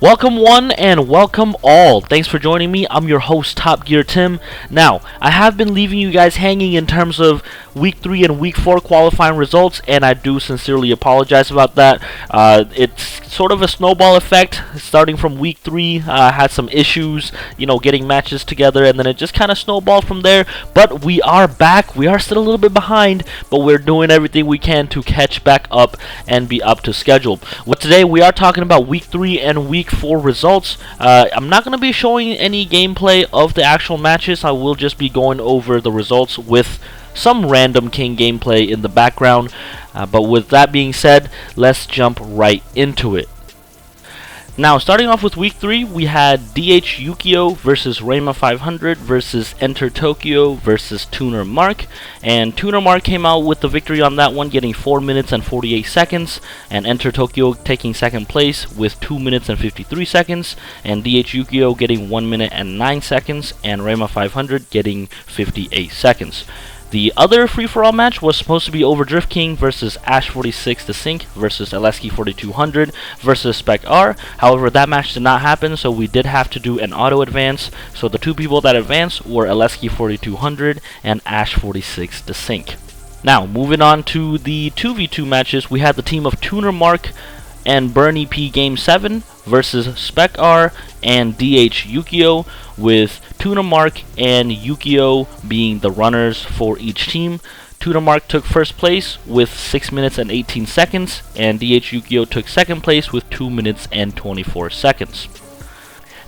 Welcome one and welcome all. Thanks for joining me. I'm your host, Top Gear Tim. Now, I have been leaving you guys hanging in terms of Week 3 and Week 4 qualifying results, and I do sincerely apologize about that. It's sort of a snowball effect. Starting from Week 3, had some issues, getting matches together, and then it just kind of snowballed from there. But we are back. We are still a little bit behind, but we're doing everything we can to catch back up and be up to schedule. Well, today we are talking about Week 3 and Week 4 results. I'm not going to be showing any gameplay of the actual matches. I will just be going over the results with some random King gameplay in the background. But with that being said, let's jump right into it. Now, starting off with Week 3, we had DH Yukio versus Rayma 500 versus Enter Tokyo versus Tuner Mark. And Tuner Mark came out with the victory on that one, getting 4 minutes and 48 seconds. And Enter Tokyo taking second place with 2 minutes and 53 seconds. And DH Yukio getting 1 minute and 9 seconds. And Rayma 500 getting 58 seconds. The other free-for-all match was supposed to be Overdrift King versus Ash46 The Sync versus Aleski 4200 versus Spec R. However, that match did not happen, so we did have to do an auto advance. So the two people that advanced were Aleski 4200 and Ash46 The Sync. Now, moving on to the 2v2 matches, we had the team of Tuner Mark and Bernie P Game 7 versus Spec R and DH Yukio, with Tuner Mark and Yukio being the runners for each team. Tuner Mark took first place with 6 minutes and 18 seconds, and DH Yukio took second place with 2 minutes and 24 seconds.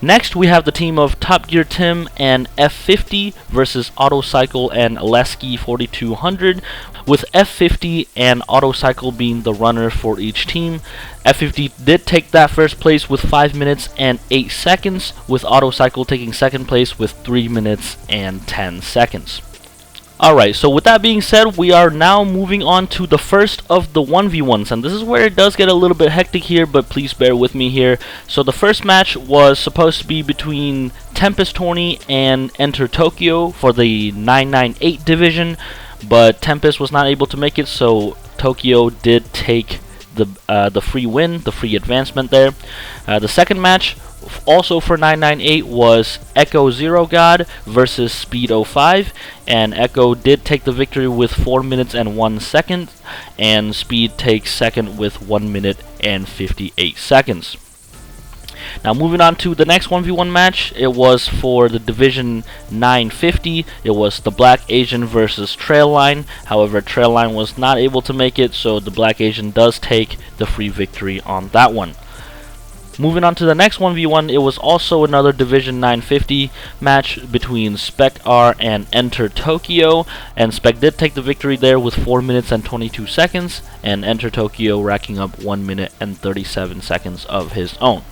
Next, we have the team of Top Gear Tim and F50 versus Autocycle and Aleski 4200, with F50 and Autocycle being the runner for each team. F50 did take that first place with 5 minutes and 8 seconds, with Autocycle taking second place with 3 minutes and 10 seconds. Alright, so with that being said, we are now moving on to the first of the 1v1s, and this is where it does get a little bit hectic here, but please bear with me here. So the first match was supposed to be between Tempest Tourney and Enter Tokyo for the 998 division, but Tempest was not able to make it, so Tokyo did take the free win, the free advancement there. The second match, also for 998, was Echo Zero God versus Speed 05, and Echo did take the victory with 4 minutes and 1 second, and Speed takes second with 1 minute and 58 seconds. Now, moving on to the next 1v1 match, it was for the Division 950. It was the Black Asian versus Trailline. However, Trailline was not able to make it, so the Black Asian does take the free victory on that one. Moving on to the next 1v1, it was also another Division 950 match between Spec R and Enter Tokyo, and Spec did take the victory there with 4 minutes and 22 seconds, and Enter Tokyo racking up 1 minute and 37 seconds of his own.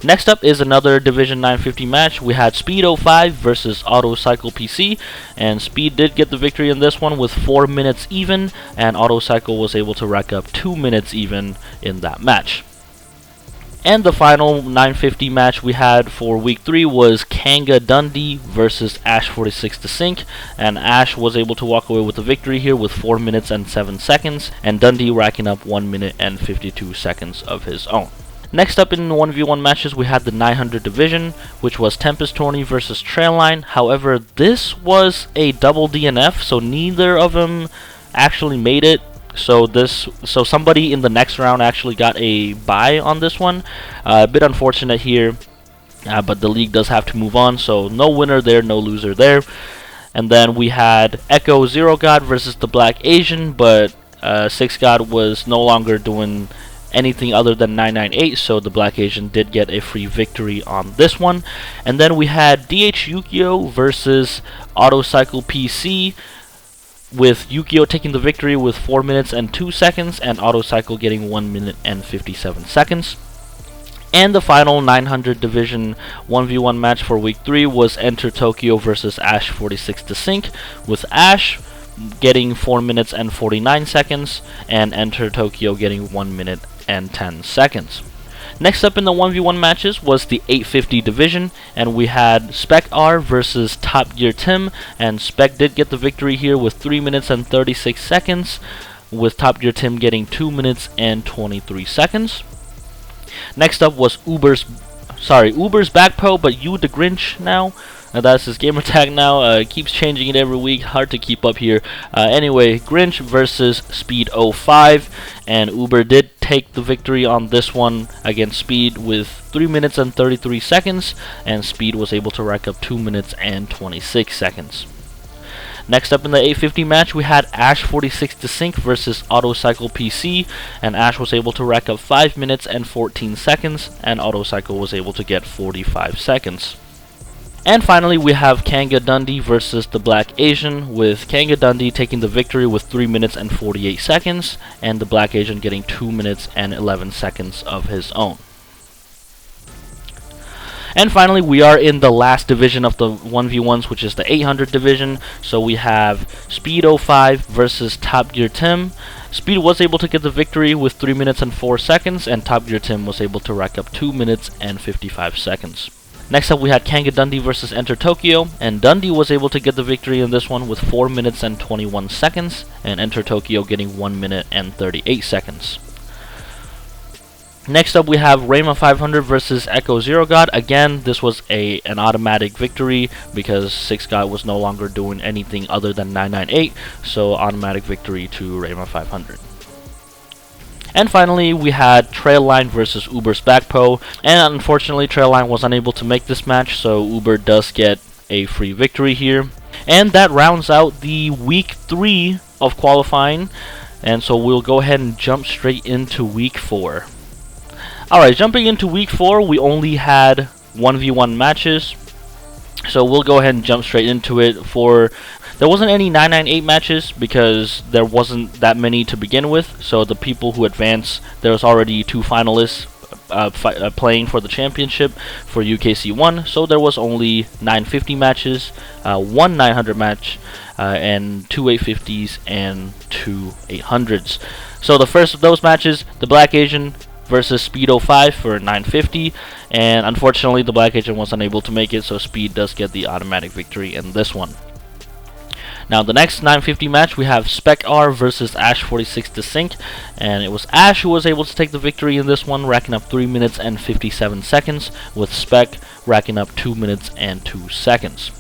Next up is another Division 950 match. We had Speed 05 versus Autocycle PC, and Speed did get the victory in this one with 4 minutes even, and Autocycle was able to rack up 2 minutes even in that match. And the final 950 match we had for Week 3 was Kanga Dundee versus Ash46 The Sync, and Ash was able to walk away with the victory here with 4 minutes and 7 seconds, and Dundee racking up 1 minute and 52 seconds of his own. Next up in the 1v1 matches, we had the 900 division, which was Tempest Tourney versus Trailline. However, this was a double DNF, so neither of them actually made it. So somebody in the next round actually got a bye on this one. A bit unfortunate here, but the league does have to move on, so no winner there, no loser there. And then we had Echo Zero God versus the Black Asian, but Six God was no longer doing anything other than 998, so the Black Asian did get a free victory on this one. And then we had DH Yukio versus Autocycle PC, with Yukio taking the victory with 4 minutes and 2 seconds, and Autocycle getting 1 minute and 57 seconds. And the final 900 division 1v1 match for Week 3 was Enter Tokyo versus Ash46 The Sync, with Ash getting 4 minutes and 49 seconds, and Enter Tokyo getting 1 minute and 10 seconds. Next up in the 1v1 matches was the 850 division, and we had Spec R versus Top Gear Tim, and Spec did get the victory here with 3 minutes and 36 seconds, with Top Gear Tim getting 2 minutes and 23 seconds. Next up was Uber's back pro, but you the Grinch now. That's his gamer tag now. Keeps changing it every week. Hard to keep up here. Anyway, Grinch versus Speed 05, and Uber did take the victory on this one against Speed with 3 minutes and 33 seconds, and Speed was able to rack up 2 minutes and 26 seconds. Next up in the 850 match, we had Ash46 Desync versus Autocycle PC, and Ash was able to rack up 5 minutes and 14 seconds, and Autocycle was able to get 45 seconds. And finally, we have Kanga Dundee versus the Black Asian, with Kanga Dundee taking the victory with 3 minutes and 48 seconds, and the Black Asian getting 2 minutes and 11 seconds of his own. And finally, we are in the last division of the 1v1s, which is the 800 division. So we have Speed 05 versus Top Gear Tim. Speed was able to get the victory with 3 minutes and 4 seconds, and Top Gear Tim was able to rack up 2 minutes and 55 seconds. Next up, we had Kanga Dundee versus Enter Tokyo, and Dundee was able to get the victory in this one with 4 minutes and 21 seconds, and Enter Tokyo getting 1 minute and 38 seconds. Next up, we have Rayma 500 versus Echo Zero God. Again, this was an automatic victory because 6 God was no longer doing anything other than 998, so automatic victory to Rayma 500. And finally, we had Trailline versus Uber's back pro, and unfortunately, Trailline was unable to make this match, so Uber does get a free victory here. And that rounds out the week 3 of qualifying, and so we'll go ahead and jump straight into week 4. Alright, jumping into week 4, we only had 1v1 matches, so we'll go ahead and jump straight into it. There wasn't any 998 matches because there wasn't that many to begin with, so the people who advanced, there was already 2 finalists playing for the championship for UKC1, so there was only 950 matches, 1 900 match, and 2 850s and 2 800s. So the first of those matches, the Black Asian versus Speed 05 for 950, and unfortunately the Black Asian was unable to make it, so Speed does get the automatic victory in this one. Now the next 950 match, we have Spec R versus Ash46 Desync, and it was Ash who was able to take the victory in this one, racking up 3 minutes and 57 seconds, with Spec racking up 2 minutes and 2 seconds.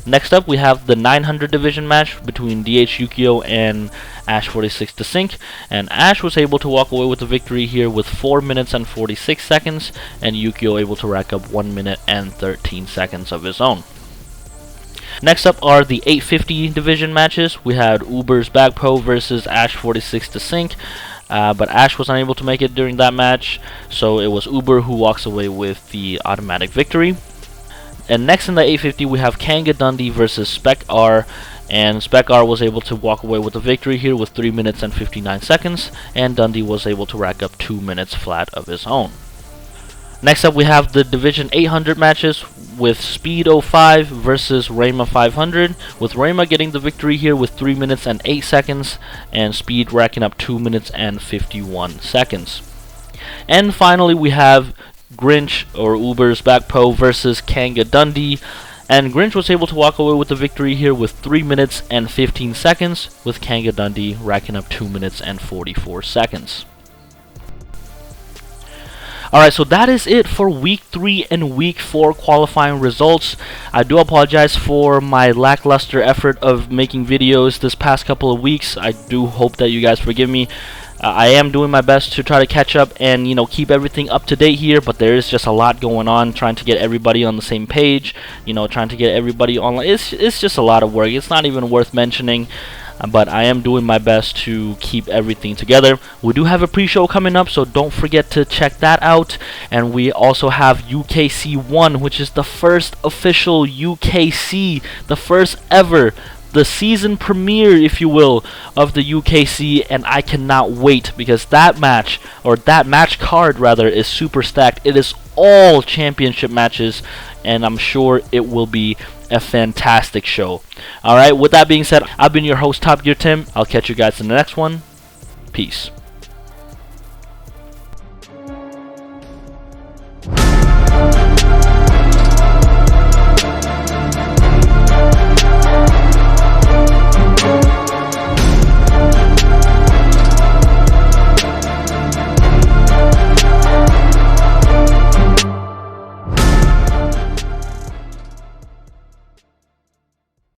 Next up, we have the 900 division match between DH Yukio and Ash46 Desync, and Ash was able to walk away with the victory here with 4 minutes and 46 seconds, and Yukio able to rack up 1 minute and 13 seconds of his own. Next up are the 850 division matches. We had Uber's back pro versus Ash46 Desync, but Ash was unable to make it during that match, so it was Uber who walks away with the automatic victory. And next in the 850, we have Kanga Dundee versus Spec R, and Spec R was able to walk away with the victory here with 3 minutes and 59 seconds, and Dundee was able to rack up 2 minutes flat of his own. Next up, we have the Division 800 matches with Speed 05 versus Rayma 500, with Rayma getting the victory here with 3 minutes and 8 seconds, and Speed racking up 2 minutes and 51 seconds. And finally, we have Grinch, or Uber's back pro, versus Kanga Dundee, and Grinch was able to walk away with the victory here with 3 minutes and 15 seconds, with Kanga Dundee racking up 2 minutes and 44 seconds. Alright, so that is it for week 3 and week 4 qualifying results. I do apologize for my lackluster effort of making videos this past couple of weeks. I do hope that you guys forgive me. I am doing my best to try to catch up and, keep everything up to date here, but there is just a lot going on, trying to get everybody on the same page, trying to get everybody online. It's just a lot of work. It's not even worth mentioning, but I am doing my best to keep everything together. We do have a pre-show coming up, so don't forget to check that out. And we also have UKC1, which is the first official UKC, the first ever, the season premiere, if you will, of the UKC, and I cannot wait because that match, or that match card rather, is super stacked. It is all championship matches, and I'm sure it will be a fantastic show. Alright, with that being said, I've been your host, Top Gear Tim. I'll catch you guys in the next one. Peace.